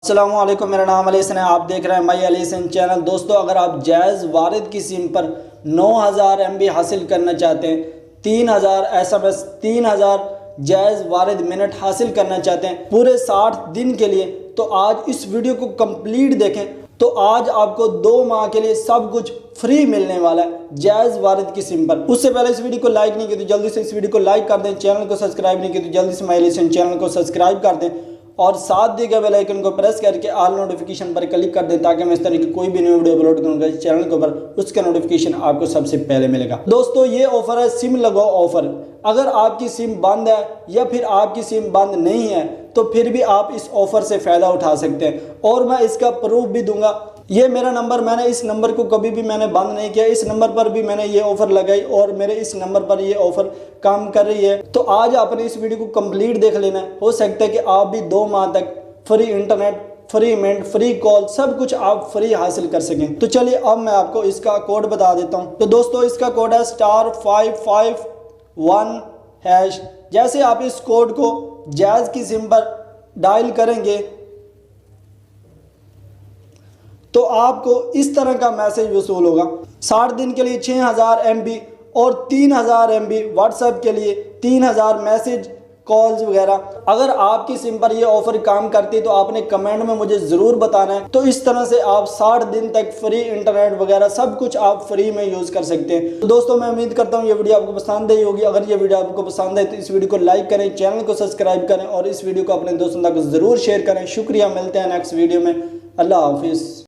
अस्सलामुअलैकुम, मेरा नाम अली हसन है। आप देख रहे हैं माई अली हसन चैनल। दोस्तों, अगर आप जायज़ वारिद की सिम पर 9000 MB हासिल करना चाहते हैं, 3000 SMS, 3000 जायज़ वारिद मिनट हासिल करना चाहते हैं पूरे 60 दिन के लिए, तो आज इस वीडियो को कंप्लीट देखें। तो आज आपको 2 माह के लिए सब कुछ फ्री मिलने वाला है जायज़ वारिद की सिम पर। उससे पहले इस वीडियो को लाइक नहीं किया तो जल्दी से इस वीडियो को लाइक कर दें, चैनल को सब्सक्राइब नहीं किया तो जल्दी से माई अली हसन चैनल को सब्सक्राइब कर दें और साथ दिए गए बेल आइकन को प्रेस करके ऑल नोटिफिकेशन पर क्लिक कर दें ताकि मैं इस तरह की कोई भी न्यू वीडियो अपलोड करूंगा इस चैनल के ऊपर, उसका नोटिफिकेशन आपको सबसे पहले मिलेगा। दोस्तों, ये ऑफर है सिम लगाओ ऑफर। अगर आपकी सिम बंद है या फिर आपकी सिम बंद नहीं है तो फिर भी आप इस ऑफर से फ़ायदा उठा सकते हैं और मैं इसका प्रूफ भी दूंगा। ये मेरा नंबर, मैंने इस नंबर को कभी भी मैंने बंद नहीं किया। इस नंबर पर भी मैंने ये ऑफ़र लगाई और मेरे इस नंबर पर ये ऑफ़र काम कर रही है। तो आज आपने इस वीडियो को कंप्लीट देख लेना है। हो सकता है कि आप भी 2 माह तक free internet, free minute, free call, सब कुछ आप फ्री हासिल कर सकें। तो चलिए अब मैं आपको इसका कोड बता देता हूँ। तो दोस्तों, इसका कोड है *551#। जैसे आप इस कोड को जायज़ की सिम पर डायल करेंगे तो आपको इस तरह का मैसेज वसूल होगा। 60 दिन के लिए 6000 MB और 3000 MB व्हाट्सएप के लिए, 3000 मैसेज, कॉल्स वगैरह। अगर आपकी सिम पर ये ऑफर काम करती है तो आपने कमेंट में मुझे ज़रूर बताना है। तो इस तरह से आप 60 दिन तक फ्री इंटरनेट वगैरह सब कुछ आप फ्री में यूज़ कर सकते हैं। तो दोस्तों, मैं उम्मीद करता हूँ ये वीडियो आपको पसंद आई होगी। अगर ये वीडियो आपको पसंद है तो इस वीडियो को लाइक करें, चैनल को सब्सक्राइब करें और इस वीडियो को अपने दोस्तों तक ज़रूर शेयर करें। शुक्रिया, मिलते हैं नेक्स्ट वीडियो में। अल्लाह हाफिज़।